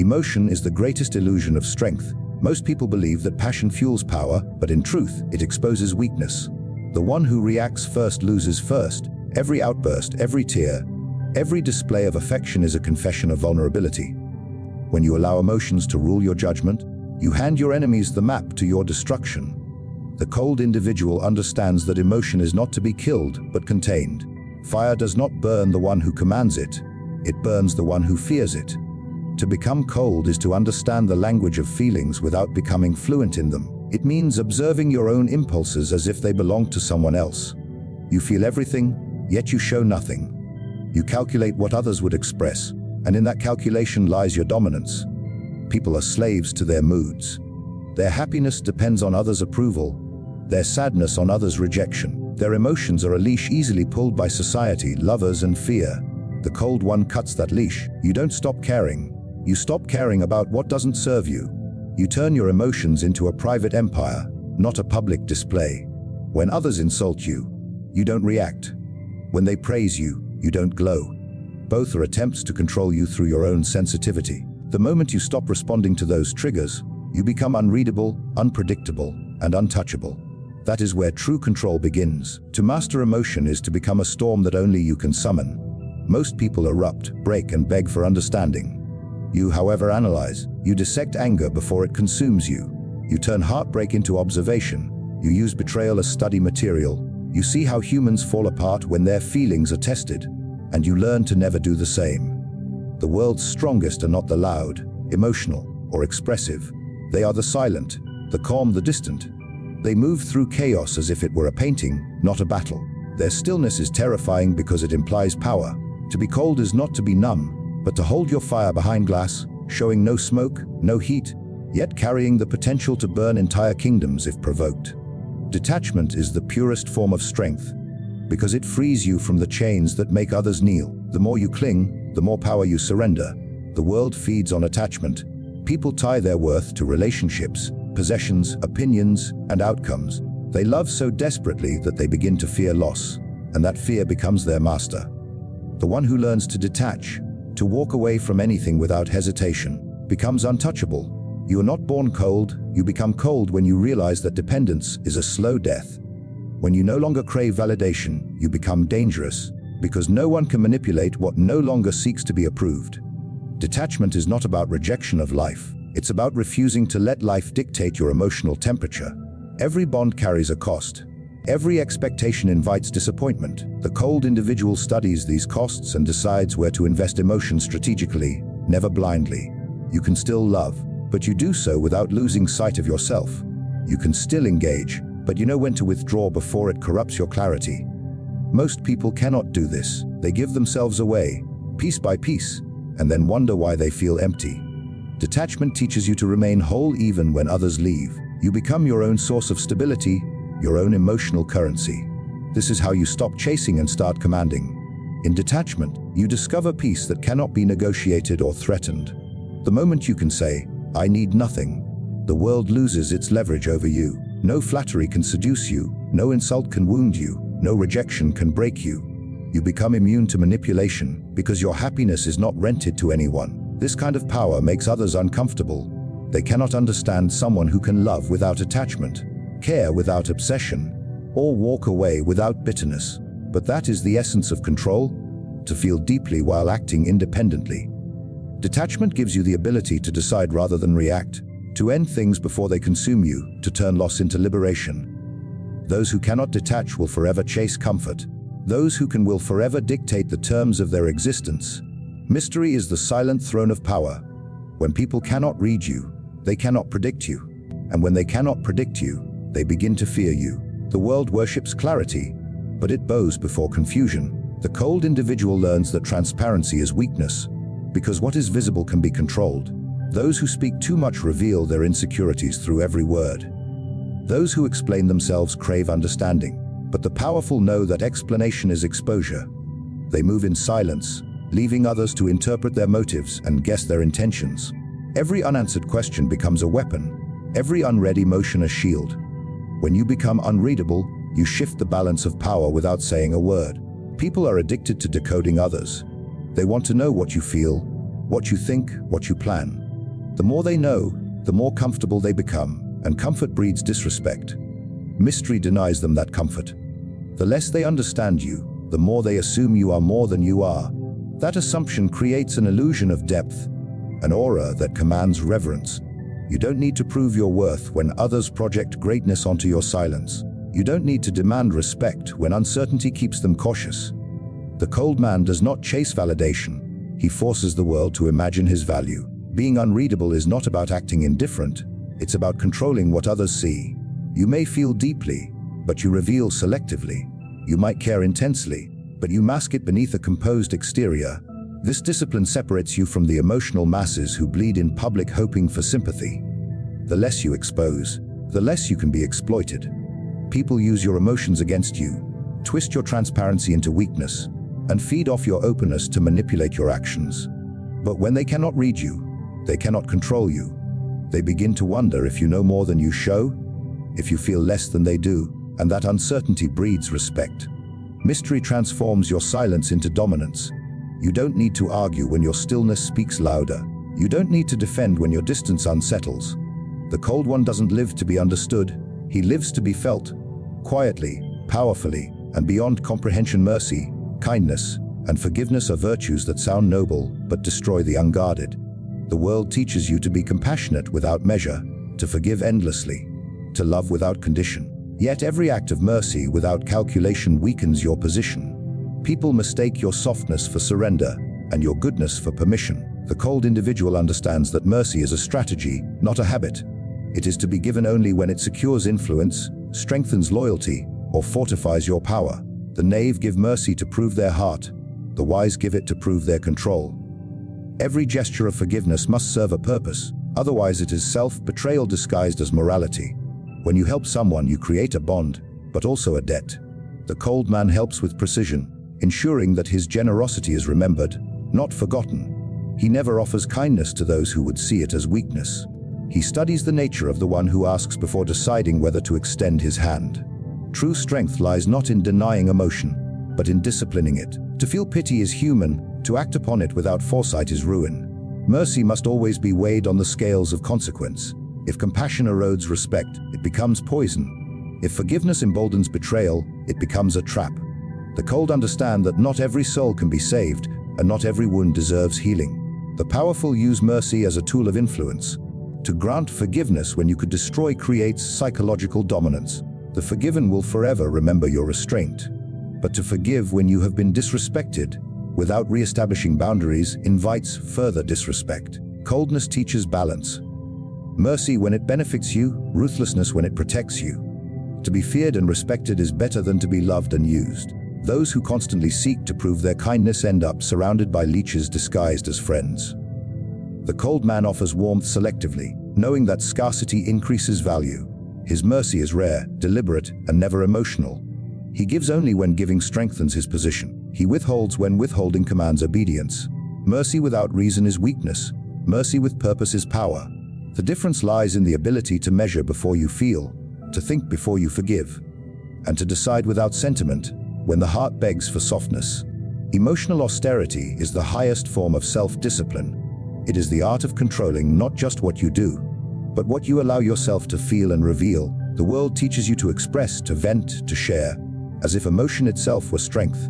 Emotion is the greatest illusion of strength. Most people believe that passion fuels power, but in truth, it exposes weakness. The one who reacts first loses first. Every outburst, every tear, every display of affection is a confession of vulnerability. When you allow emotions to rule your judgment, you hand your enemies the map to your destruction. The cold individual understands that emotion is not to be killed, but contained. Fire does not burn the one who commands it. It burns the one who fears it. To become cold is to understand the language of feelings without becoming fluent in them. It means observing your own impulses as if they belong to someone else. You feel everything, yet you show nothing. You calculate what others would express, and in that calculation lies your dominance. People are slaves to their moods. Their happiness depends on others' approval, their sadness on others' rejection. Their emotions are a leash easily pulled by society, lovers, and fear. The cold one cuts that leash. You don't stop caring. You stop caring about what doesn't serve you. You turn your emotions into a private empire, not a public display. When others insult you, you don't react. When they praise you, you don't glow. Both are attempts to control you through your own sensitivity. The moment you stop responding to those triggers, you become unreadable, unpredictable, and untouchable. That is where true control begins. To master emotion is to become a storm that only you can summon. Most people erupt, break, and beg for understanding. You, however, analyze. You dissect anger before it consumes you. You turn heartbreak into observation. You use betrayal as study material. You see how humans fall apart when their feelings are tested, and you learn to never do the same. The world's strongest are not the loud, emotional, or expressive. They are the silent, the calm, the distant. They move through chaos as if it were a painting, not a battle. Their stillness is terrifying because it implies power. To be cold is not to be numb, but to hold your fire behind glass, showing no smoke, no heat, yet carrying the potential to burn entire kingdoms if provoked. Detachment is the purest form of strength, because it frees you from the chains that make others kneel. The more you cling, the more power you surrender. The world feeds on attachment. People tie their worth to relationships, possessions, opinions, and outcomes. They love so desperately that they begin to fear loss, and that fear becomes their master. The one who learns to detach, to walk away from anything without hesitation, becomes untouchable. You are not born cold, you become cold when you realize that dependence is a slow death. When you no longer crave validation, you become dangerous, because no one can manipulate what no longer seeks to be approved. Detachment is not about rejection of life, it's about refusing to let life dictate your emotional temperature. Every bond carries a cost. Every expectation invites disappointment. The cold individual studies these costs and decides where to invest emotion strategically, never blindly. You can still love, but you do so without losing sight of yourself. You can still engage, but you know when to withdraw before it corrupts your clarity. Most people cannot do this. They give themselves away, piece by piece, and then wonder why they feel empty. Detachment teaches you to remain whole even when others leave. You become your own source of stability, your own emotional currency. This is how you stop chasing and start commanding. In detachment, you discover peace that cannot be negotiated or threatened. The moment you can say, "I need nothing," the world loses its leverage over you. No flattery can seduce you, no insult can wound you, no rejection can break you. You become immune to manipulation because your happiness is not rented to anyone. This kind of power makes others uncomfortable. They cannot understand someone who can love without attachment, care without obsession, or walk away without bitterness. But that is the essence of control, to feel deeply while acting independently. Detachment gives you the ability to decide rather than react, to end things before they consume you, to turn loss into liberation. Those who cannot detach will forever chase comfort. Those who can will forever dictate the terms of their existence. Mystery is the silent throne of power. When people cannot read you, they cannot predict you. And when they cannot predict you, they begin to fear you. The world worships clarity, but it bows before confusion. The cold individual learns that transparency is weakness, because what is visible can be controlled. Those who speak too much reveal their insecurities through every word. Those who explain themselves crave understanding, but the powerful know that explanation is exposure. They move in silence, leaving others to interpret their motives and guess their intentions. Every unanswered question becomes a weapon, every unread emotion a shield. When you become unreadable, you shift the balance of power without saying a word. People are addicted to decoding others. They want to know what you feel, what you think, what you plan. The more they know, the more comfortable they become, and comfort breeds disrespect. Mystery denies them that comfort. The less they understand you, the more they assume you are more than you are. That assumption creates an illusion of depth, an aura that commands reverence. You don't need to prove your worth when others project greatness onto your silence. You don't need to demand respect when uncertainty keeps them cautious. The cold man does not chase validation. He forces the world to imagine his value. Being unreadable is not about acting indifferent. It's about controlling what others see. You may feel deeply, but you reveal selectively. You might care intensely, but you mask it beneath a composed exterior. This discipline separates you from the emotional masses who bleed in public hoping for sympathy. The less you expose, the less you can be exploited. People use your emotions against you, twist your transparency into weakness, and feed off your openness to manipulate your actions. But when they cannot read you, they cannot control you. They begin to wonder if you know more than you show, if you feel less than they do, and that uncertainty breeds respect. Mystery transforms your silence into dominance. You don't need to argue when your stillness speaks louder. You don't need to defend when your distance unsettles. The cold one doesn't live to be understood. He lives to be felt, quietly, powerfully, and beyond comprehension. Mercy, kindness, and forgiveness are virtues that sound noble but destroy the unguarded. The world teaches you to be compassionate without measure, to forgive endlessly, to love without condition. Yet every act of mercy without calculation weakens your position. People mistake your softness for surrender, and your goodness for permission. The cold individual understands that mercy is a strategy, not a habit. It is to be given only when it secures influence, strengthens loyalty, or fortifies your power. The knave give mercy to prove their heart. The wise give it to prove their control. Every gesture of forgiveness must serve a purpose, otherwise it is self-betrayal disguised as morality. When you help someone, you create a bond, but also a debt. The cold man helps with precision, ensuring that his generosity is remembered, not forgotten. He never offers kindness to those who would see it as weakness. He studies the nature of the one who asks before deciding whether to extend his hand. True strength lies not in denying emotion, but in disciplining it. To feel pity is human, to act upon it without foresight is ruin. Mercy must always be weighed on the scales of consequence. If compassion erodes respect, it becomes poison. If forgiveness emboldens betrayal, it becomes a trap. The cold understand that not every soul can be saved, and not every wound deserves healing. The powerful use mercy as a tool of influence. To grant forgiveness when you could destroy creates psychological dominance. The forgiven will forever remember your restraint. But to forgive when you have been disrespected, without re-establishing boundaries, invites further disrespect. Coldness teaches balance. Mercy when it benefits you, ruthlessness when it protects you. To be feared and respected is better than to be loved and used. Those who constantly seek to prove their kindness end up surrounded by leeches disguised as friends. The cold man offers warmth selectively, knowing that scarcity increases value. His mercy is rare, deliberate, and never emotional. He gives only when giving strengthens his position. He withholds when withholding commands obedience. Mercy without reason is weakness. Mercy with purpose is power. The difference lies in the ability to measure before you feel, to think before you forgive, and to decide without sentiment when the heart begs for softness. Emotional austerity is the highest form of self-discipline. It is the art of controlling not just what you do, but what you allow yourself to feel and reveal. The world teaches you to express, to vent, to share, as if emotion itself were strength.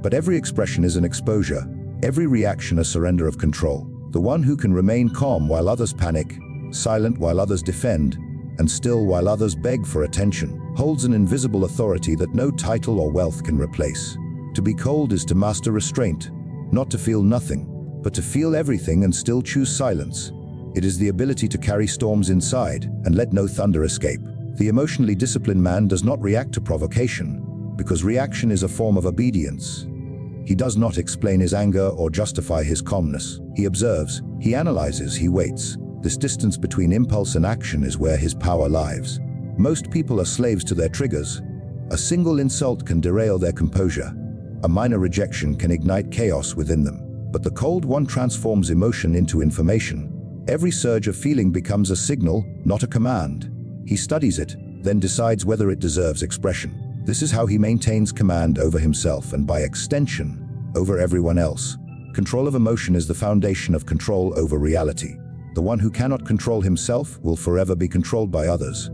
But every expression is an exposure, every reaction a surrender of control. The one who can remain calm while others panic, silent while others defend, and still while others beg for attention, holds an invisible authority that no title or wealth can replace. To be cold is to master restraint, not to feel nothing, but to feel everything and still choose silence. It is the ability to carry storms inside and let no thunder escape. The emotionally disciplined man does not react to provocation, because reaction is a form of obedience. He does not explain his anger or justify his calmness. He observes, he analyzes, he waits. This distance between impulse and action is where his power lies. Most people are slaves to their triggers. A single insult can derail their composure. A minor rejection can ignite chaos within them. But the cold one transforms emotion into information. Every surge of feeling becomes a signal, not a command. He studies it, then decides whether it deserves expression. This is how he maintains command over himself and, by extension, over everyone else. Control of emotion is the foundation of control over reality. The one who cannot control himself will forever be controlled by others.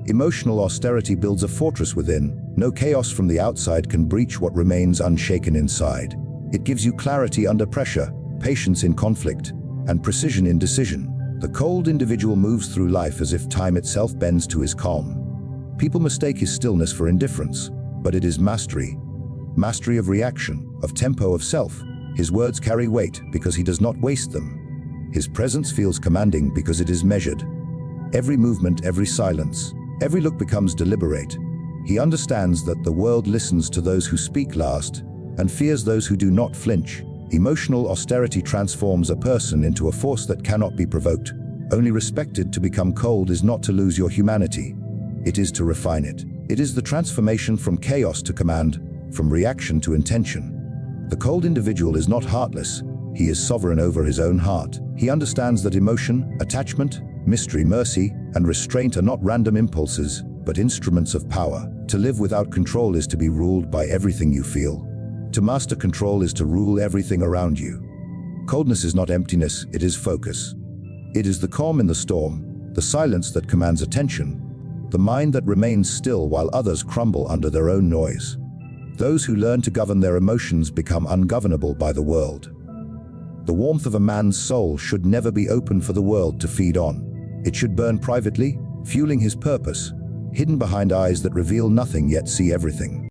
Emotional austerity builds a fortress within. No chaos from the outside can breach what remains unshaken inside. It gives you clarity under pressure, patience in conflict, and precision in decision. The cold individual moves through life as if time itself bends to his calm. People mistake his stillness for indifference, but it is mastery. Mastery of reaction, of tempo, of self. His words carry weight because he does not waste them. His presence feels commanding because it is measured. Every movement, every silence, every look becomes deliberate. He understands that the world listens to those who speak last and fears those who do not flinch. Emotional austerity transforms a person into a force that cannot be provoked. Only respected. To become cold is not to lose your humanity. It is to refine it. It is the transformation from chaos to command, from reaction to intention. The cold individual is not heartless. He is sovereign over his own heart. He understands that emotion, attachment, mystery, mercy, and restraint are not random impulses, but instruments of power. To live without control is to be ruled by everything you feel. To master control is to rule everything around you. Coldness is not emptiness, it is focus. It is the calm in the storm, the silence that commands attention, the mind that remains still while others crumble under their own noise. Those who learn to govern their emotions become ungovernable by the world. The warmth of a man's soul should never be open for the world to feed on. It should burn privately, fueling his purpose, hidden behind eyes that reveal nothing yet see everything.